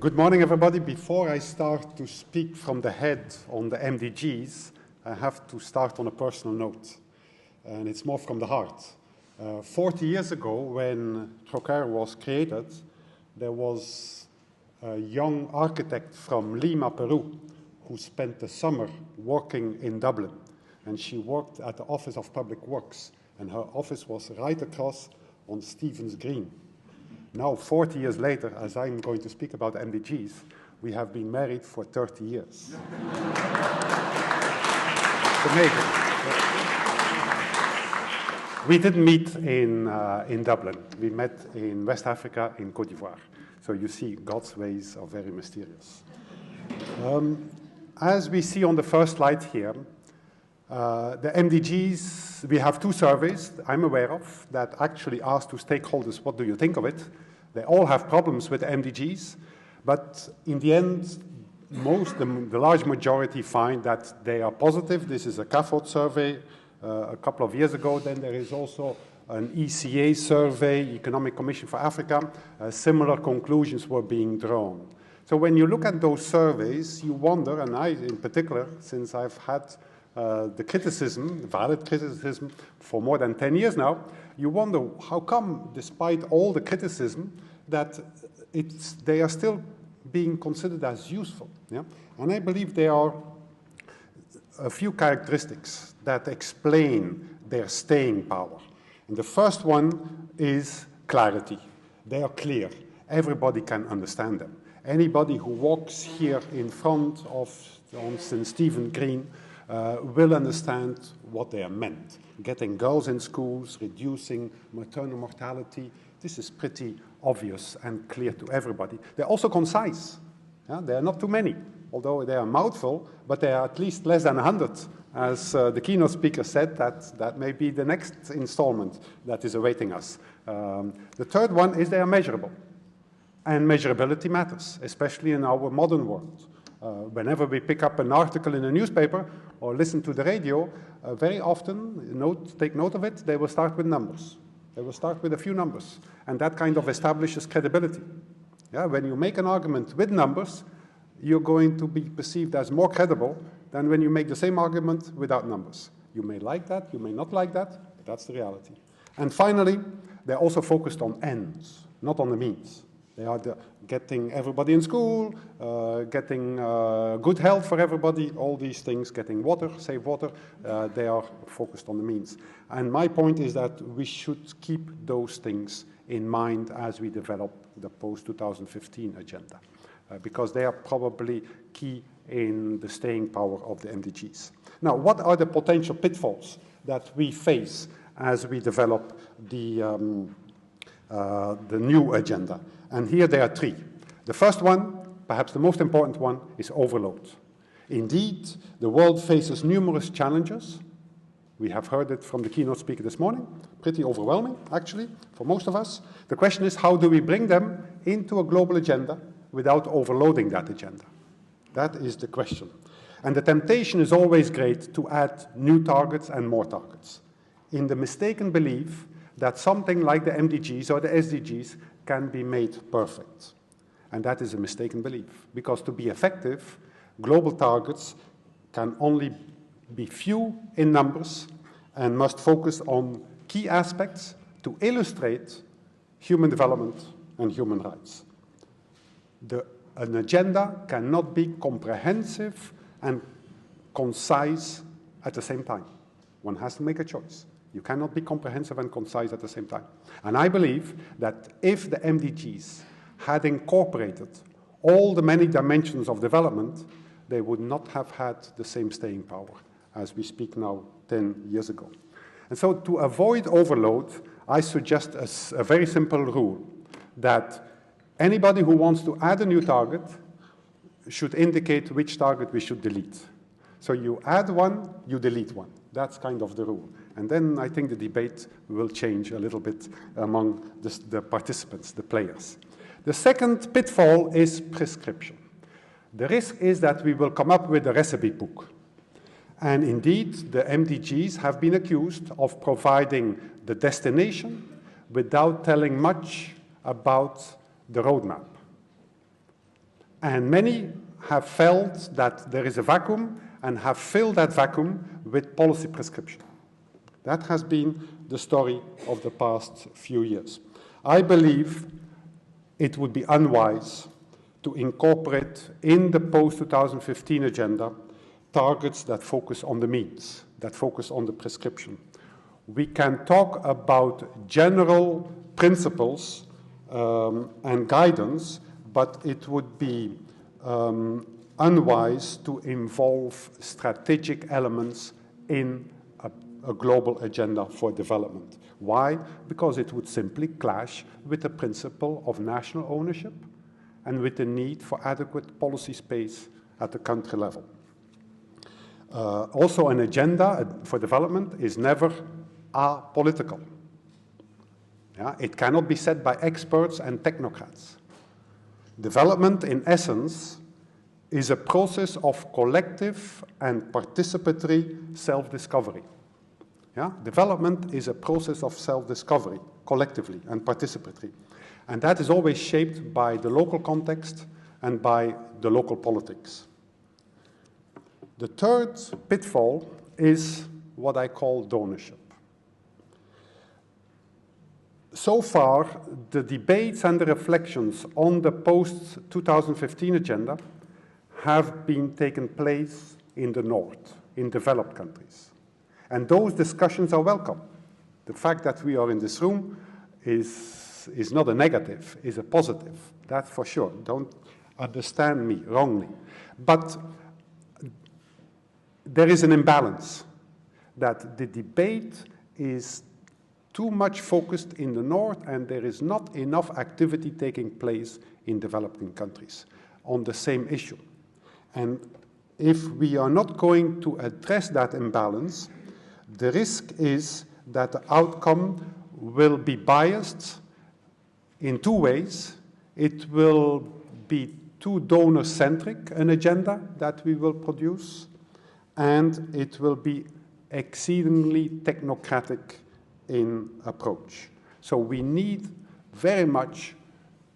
Good morning, everybody. Before I start to speak from the head on the MDGs, I have to start on a personal note, and it's more from the heart. 40 years ago, when Trócaire was created, there was a young architect from Lima, Peru, who spent the summer working in Dublin, and she worked at the Office of Public Works, and her office was right across on Stephen's Green. Now, 40 years later, as I'm going to speak about MDGs, we have been married for 30 years. It's amazing. We didn't meet in Dublin. We met in West Africa, in Côte d'Ivoire. So you see, God's ways are very mysterious. As we see on the first slide here, the MDGs, we have two surveys I'm aware of that actually ask to stakeholders, what do you think of it? They all have problems with the MDGs, but in the end, the large majority find that they are positive. This is a CAFOD survey a couple of years ago. Then there is also an ECA survey, Economic Commission for Africa. Similar conclusions were being drawn. So when you look at those surveys, you wonder, and I in particular, since I've had the criticism, valid criticism, for more than 10 years now, you wonder how come, despite all the criticism, that they are still being considered as useful. Yeah? And I believe there are a few characteristics that explain their staying power. And the first one is clarity. They are clear. Everybody can understand them. Anybody who walks here in front of St. Stephen Green will understand what they are meant. Getting girls in schools, reducing maternal mortality, this is pretty obvious and clear to everybody. They're also concise. Yeah? There are not too many, although they are a mouthful, but they are at least less than 100. As the keynote speaker said, that may be the next installment that is awaiting us. The third one is they are measurable. And measurability matters, especially in our modern world. Whenever we pick up an article in a newspaper or listen to the radio, very often, take note of it, they will start with numbers. They will start with a few numbers, and that kind of establishes credibility. Yeah? When you make an argument with numbers, you're going to be perceived as more credible than when you make the same argument without numbers. You may like that, you may not like that, but that's the reality. And finally, they're also focused on ends, not on the means. They are getting everybody in school, getting good health for everybody, all these things, getting water, safe water, they are focused on the means. And my point is that we should keep those things in mind as we develop the post-2015 agenda, because they are probably key in the staying power of the MDGs. Now, what are the potential pitfalls that we face as we develop the new agenda? And here there are three. The first one, perhaps the most important one, is overload. Indeed, the world faces numerous challenges. We have heard it from the keynote speaker this morning. Pretty overwhelming, actually, for most of us. The question is, how do we bring them into a global agenda without overloading that agenda? That is the question. And the temptation is always great to add new targets and more targets, in the mistaken belief that something like the MDGs or the SDGs can be made perfect. And that is a mistaken belief, because to be effective, global targets can only be few in numbers and must focus on key aspects to illustrate human development and human rights. An agenda cannot be comprehensive and concise at the same time. One has to make a choice. You cannot be comprehensive and concise at the same time. And I believe that if the MDGs had incorporated all the many dimensions of development, they would not have had the same staying power as we speak now 10 years ago. And so to avoid overload, I suggest a very simple rule that anybody who wants to add a new target should indicate which target we should delete. So you add one, you delete one. That's kind of the rule. And then I think the debate will change a little bit among the participants, the players. The second pitfall is prescription. The risk is that we will come up with a recipe book. And indeed, the MDGs have been accused of providing the destination without telling much about the roadmap. And many have felt that there is a vacuum and have filled that vacuum with policy prescription. That has been the story of the past few years. I believe it would be unwise to incorporate in the post-2015 agenda targets that focus on the means, that focus on the prescription. We can talk about general principles and guidance, but it would be unwise to involve strategic elements in a global agenda for development. Why? Because it would simply clash with the principle of national ownership and with the need for adequate policy space at the country level. Also, an agenda for development is never apolitical. Yeah? It cannot be set by experts and technocrats. Development, in essence, is a process of collective and participatory self-discovery. Yeah? Development is a process of self-discovery, collectively and participatory. And that is always shaped by the local context and by the local politics. The third pitfall is what I call donorship. So far, the debates and the reflections on the post-2015 agenda have been taken place in the North, in developed countries. And those discussions are welcome. The fact that we are in this room is not a negative, is a positive. That's for sure. Don't understand me wrongly. But there is an imbalance, that the debate is too much focused in the North and there is not enough activity taking place in developing countries on the same issue. And if we are not going to address that imbalance, the risk is that the outcome will be biased in two ways. It will be too donor-centric, an agenda that we will produce, and it will be exceedingly technocratic in approach. So we need very much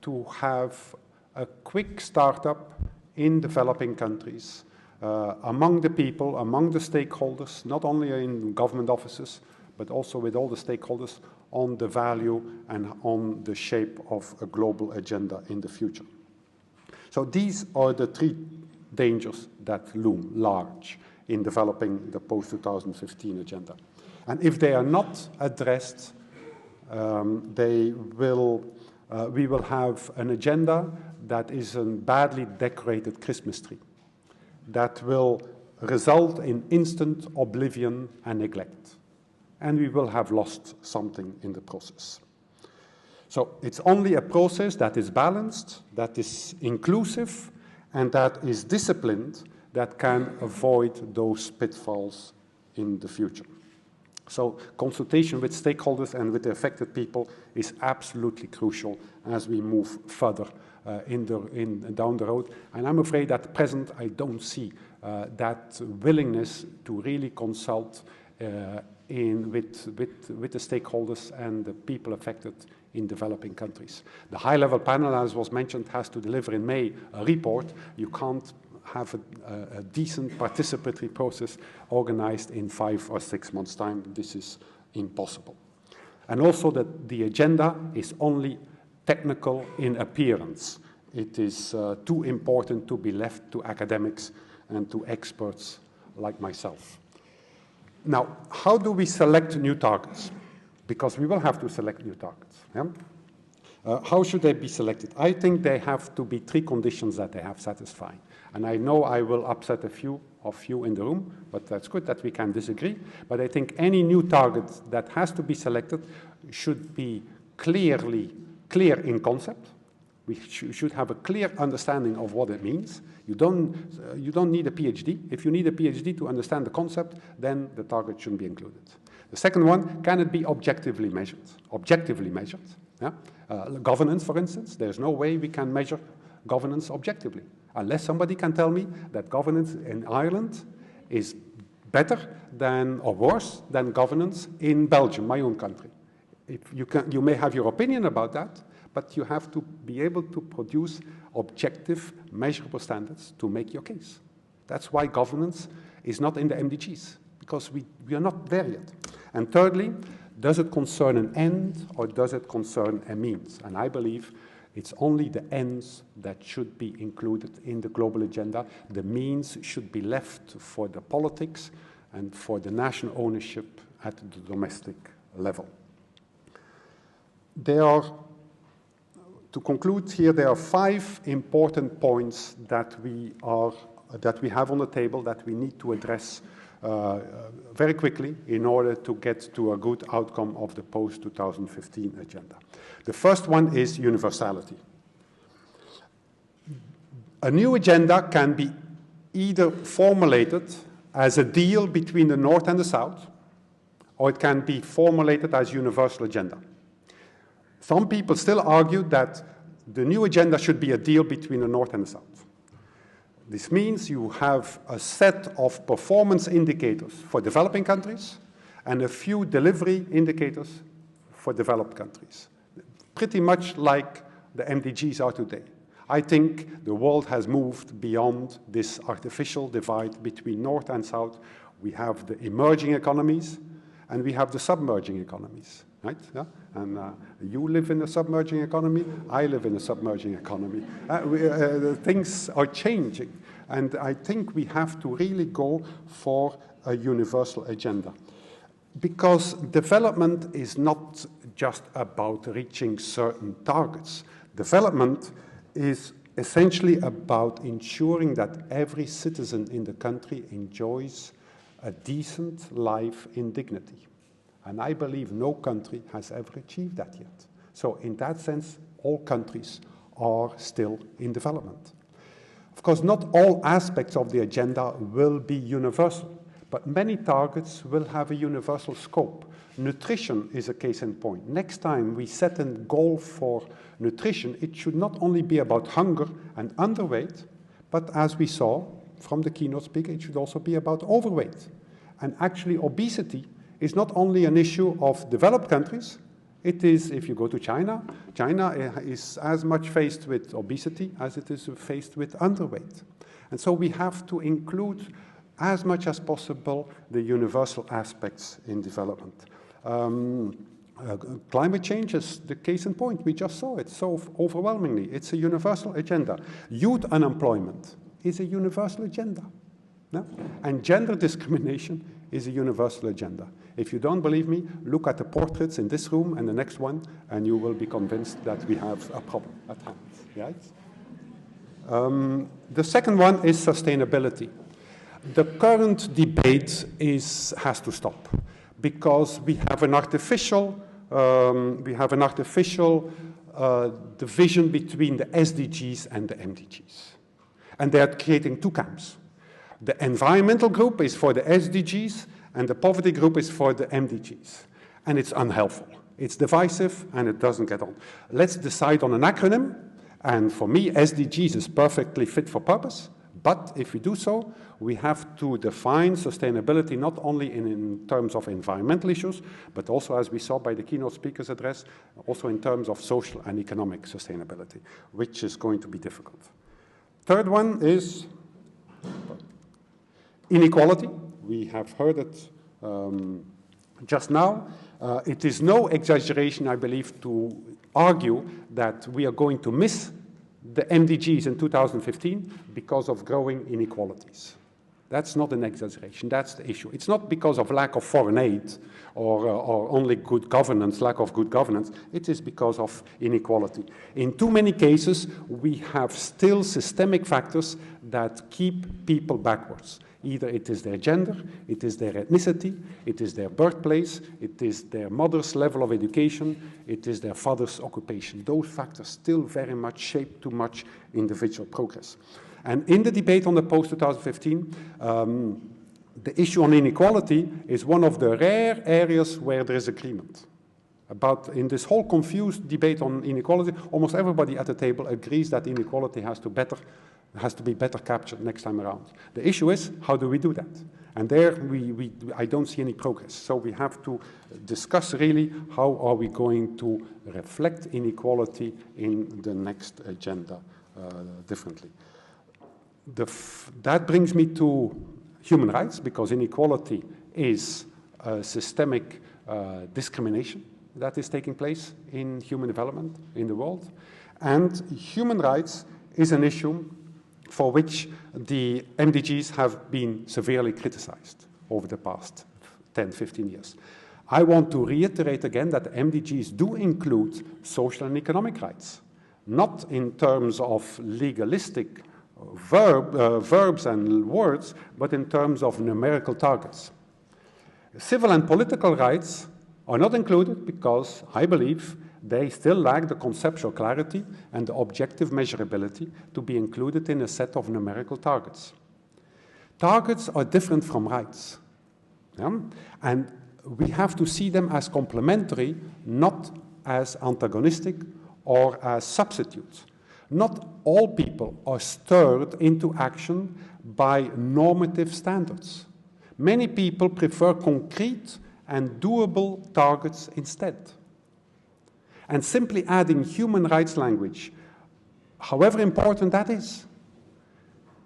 to have a quick startup in developing countries, among the people, among the stakeholders, not only in government offices, but also with all the stakeholders on the value and on the shape of a global agenda in the future. So these are the three dangers that loom large in developing the post-2015 agenda. And if they are not addressed, we will have an agenda that is a badly decorated Christmas tree that will result in instant oblivion and neglect. And we will have lost something in the process. So it's only a process that is balanced, that is inclusive, and that is disciplined that can avoid those pitfalls in the future. So consultation with stakeholders and with the affected people is absolutely crucial as we move further down the road. And I'm afraid at present I don't see that willingness to really consult with the stakeholders and the people affected in developing countries. The high-level panel, as was mentioned, has to deliver in May a report. You can't have a decent participatory process organized in 5 or 6 months' time. This is impossible. And also that the agenda is only technical in appearance. It is too important to be left to academics and to experts like myself. Now, how do we select new targets? Because we will have to select new targets. Yeah? How should they be selected? I think they have to be 3 conditions that they have satisfying. And I know I will upset a few of you in the room, but that's good that we can disagree. But I think any new target that has to be selected should be clear in concept. We should have a clear understanding of what it means. You don't need a PhD. If you need a PhD to understand the concept, then the target shouldn't be included. The second one, can it be objectively measured? Objectively measured. Yeah? Governance, for instance, there's no way we can measure governance objectively, unless somebody can tell me that governance in Ireland is better than or worse than governance in Belgium, my own country. You may have your opinion about that, but you have to be able to produce objective, measurable standards to make your case. That's why governance is not in the MDGs, because we are not there yet. And thirdly, does it concern an end or does it concern a means? And I believe it's only the ends that should be included in the global agenda. The means should be left for the politics and for the national ownership at the domestic level. To conclude here, there are 5 important points that we have on the table that we need to address very quickly in order to get to a good outcome of the post-2015 agenda. The first one is universality. A new agenda can be either formulated as a deal between the North and the South, or it can be formulated as universal agenda. Some people still argue that the new agenda should be a deal between the North and the South. This means you have a set of performance indicators for developing countries and a few delivery indicators for developed countries. Pretty much like the MDGs are today. I think the world has moved beyond this artificial divide between North and South. We have the emerging economies and we have the submerging economies. Right? Yeah? And you live in a submerging economy, I live in a submerging economy. Things are changing, and I think we have to really go for a universal agenda. Because development is not just about reaching certain targets. Development is essentially about ensuring that every citizen in the country enjoys a decent life in dignity. And I believe no country has ever achieved that yet. So in that sense, all countries are still in development. Of course, not all aspects of the agenda will be universal, but many targets will have a universal scope. Nutrition is a case in point. Next time we set a goal for nutrition, it should not only be about hunger and underweight, but as we saw from the keynote speaker, it should also be about overweight. And actually obesity is not only an issue of developed countries. It is, if you go to China, China is as much faced with obesity as it is faced with underweight. And so we have to include as much as possible the universal aspects in development. Climate change is the case in point. We just saw it so overwhelmingly. It's a universal agenda. Youth unemployment is a universal agenda. No? And gender discrimination is a universal agenda. If you don't believe me, look at the portraits in this room and the next one, and you will be convinced that we have a problem at hand. Right? The second one is sustainability. The current debate has to stop because we have an artificial division between the SDGs and the MDGs, and they are creating 2 camps. The environmental group is for the SDGs, and the poverty group is for the MDGs. And it's unhelpful. It's divisive, and it doesn't get on. Let's decide on an acronym, and for me, SDGs is perfectly fit for purpose, but if we do so, we have to define sustainability not only in terms of environmental issues, but also, as we saw by the keynote speaker's address, also in terms of social and economic sustainability, which is going to be difficult. Third one is inequality. We have heard it just now. It is no exaggeration, I believe, to argue that we are going to miss the MDGs in 2015 because of growing inequalities. That's not an exaggeration, that's the issue. It's not because of lack of foreign aid or only good governance, lack of good governance. It is because of inequality. In too many cases, we have still systemic factors that keep people backwards. Either it is their gender, it is their ethnicity, it is their birthplace, it is their mother's level of education, it is their father's occupation. Those factors still very much shape too much individual progress. And in the debate on the post-2015, the issue on inequality is one of the rare areas where there is agreement. In this whole confused debate on inequality, almost everybody at the table agrees that inequality has to better It has to be better captured next time around. The issue is, how do we do that? And there, I don't see any progress. So we have to discuss really how are we going to reflect inequality in the next agenda differently. That brings me to human rights, because inequality is systemic discrimination that is taking place in human development in the world. And human rights is an issue for which the MDGs have been severely criticized over the past 10, 15 years. I want to reiterate again that MDGs do include social and economic rights, not in terms of legalistic verbs and words, but in terms of numerical targets. Civil and political rights are not included because I believe they still lack the conceptual clarity and the objective measurability to be included in a set of numerical targets. Targets are different from rights, yeah? And we have to see them as complementary, not as antagonistic or as substitutes. Not all people are stirred into action by normative standards. Many people prefer concrete and doable targets instead. And simply adding human rights language, however important that is,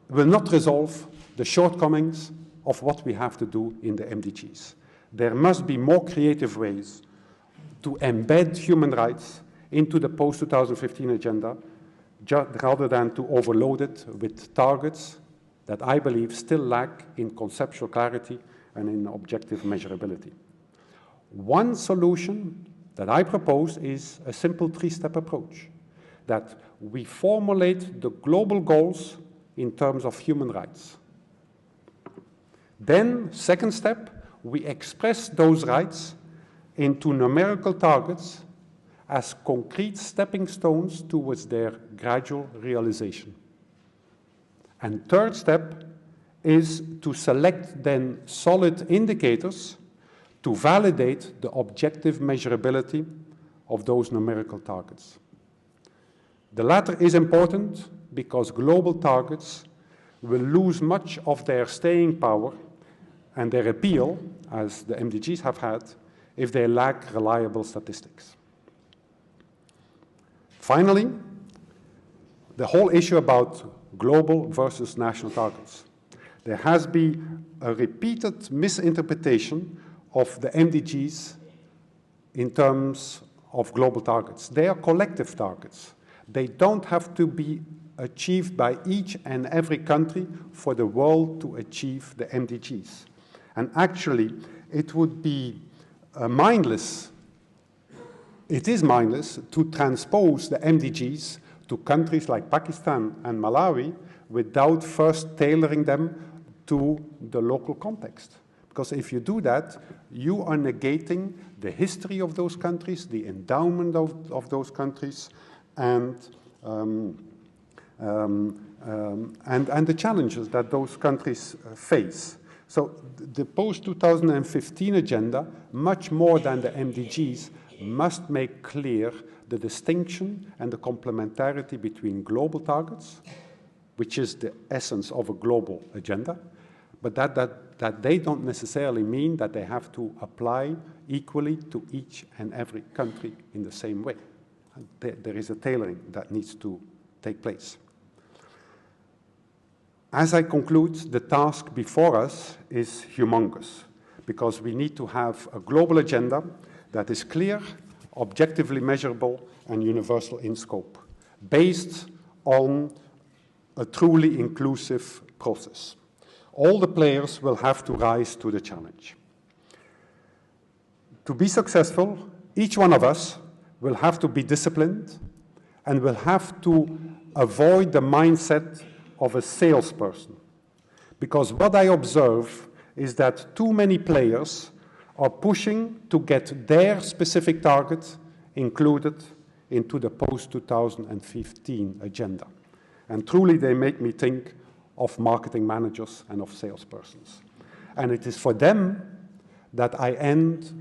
will not resolve the shortcomings of what we have to do in the MDGs. There must be more creative ways to embed human rights into the post-2015 agenda, rather than to overload it with targets that I believe still lack in conceptual clarity and in objective measurability. One solution that I propose is a simple three-step approach, that we formulate the global goals in terms of human rights. Then, second step, we express those rights into numerical targets as concrete stepping stones towards their gradual realization. And third step is to select then solid indicators to validate the objective measurability of those numerical targets. The latter is important because global targets will lose much of their staying power and their appeal, as the MDGs have had, if they lack reliable statistics. Finally, the whole issue about global versus national targets. There has been a repeated misinterpretation of the MDGs in terms of global targets. They are collective targets. They don't have to be achieved by each and every country for the world to achieve the MDGs. And actually, it would be mindless. It is mindless to transpose the MDGs to countries like Pakistan and Malawi without first tailoring them to the local context. Because if you do that, you are negating the history of those countries, the endowment of those countries, and the challenges that those countries face. So the post-2015 agenda, much more than the MDGs, must make clear the distinction and the complementarity between global targets, which is the essence of a global agenda, but that they don't necessarily mean that they have to apply equally to each and every country in the same way. There is a tailoring that needs to take place. As I conclude, the task before us is humongous, because we need to have a global agenda that is clear, objectively measurable, and universal in scope, based on a truly inclusive process. All the players will have to rise to the challenge. To be successful, each one of us will have to be disciplined and will have to avoid the mindset of a salesperson. Because what I observe is that too many players are pushing to get their specific target included into the post-2015 agenda. And truly, they make me think of marketing managers and of salespersons. And it is for them that I end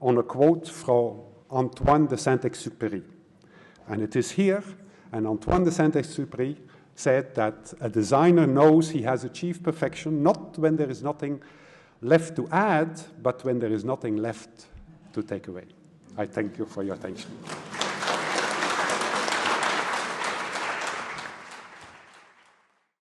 on a quote from Antoine de Saint-Exupéry. And it is here, and Antoine de Saint-Exupéry said that a designer knows he has achieved perfection, not when there is nothing left to add, but when there is nothing left to take away. I thank you for your attention.